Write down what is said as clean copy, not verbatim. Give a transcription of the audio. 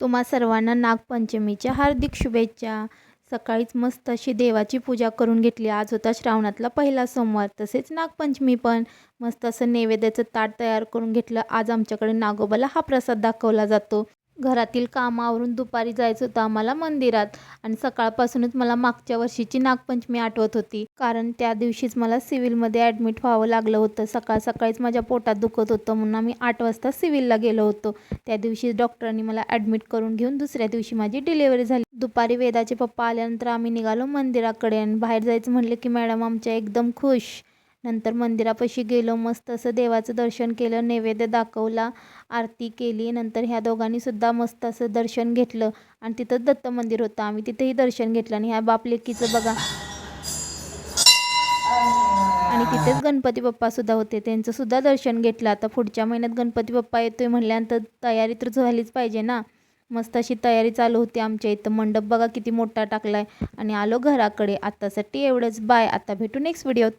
तुम्हा सर्वांना नागपंचमीच्या हार्दिक शुभेच्छा. सकाळीच मस्त अशी देवाची पूजा करून घेतली. आज होता श्रावणातला पहिला सोमवार, तसेच नागपंचमी पण. मस्त असं नैवेद्याचं ताट तयार करून घेतलं. आज आमच्याकडे नागोबाला हा प्रसाद दाखवला जातो. घरातील कामावरून दुपारी जायचं होतं आम्हाला मंदिरात आणि सकाळपासूनच मला मागच्या वर्षीची नागपंचमी आठवत होती. कारण त्या दिवशीच मला सिव्हिलमध्ये ॲडमिट व्हावं लागलं होतं. सकाळीच माझ्या पोटात दुखत होतं म्हणून आम्ही 8 वाजता सिव्हिलला गेलो होतो. त्या दिवशी डॉक्टरांनी मला ॲडमिट करून घेऊन दुसऱ्या दिवशी माझी डिलिव्हरी झाली. दुपारी वेदाचे पप्पा आल्यानंतर आम्ही निघालो मंदिराकडे आणि बाहेर जायचं म्हटलं की मॅडम आमच्या एकदम खुश. नंतर मंदिरापाशी गेलो, मस्त असं देवाचं दर्शन केलं, नैवेद्य दाखवला, आरती केली. नंतर ह्या दोघांनीसुद्धा मस्त असं दर्शन घेतलं आणि तिथंच दत्त मंदिर होतं. आम्ही तिथेही दर्शन घेतलं आणि ह्या बापलेकीचं बघा. आणि तिथेच गणपती बाप्पासुद्धा होते, त्यांचंसुद्धा दर्शन घेतलं. आता पुढच्या महिन्यात गणपती बाप्पा येतोय म्हटल्यानंतर तयारी तर झालीच पाहिजे ना. मस्त अशी तयारी चालू होती आमच्या इथं. मंडप बघा किती मोठा टाकला आहे आणि आलो घराकडे. आत्तासाठी एवढंच. बाय. आता भेटू नेक्स्ट व्हिडिओत.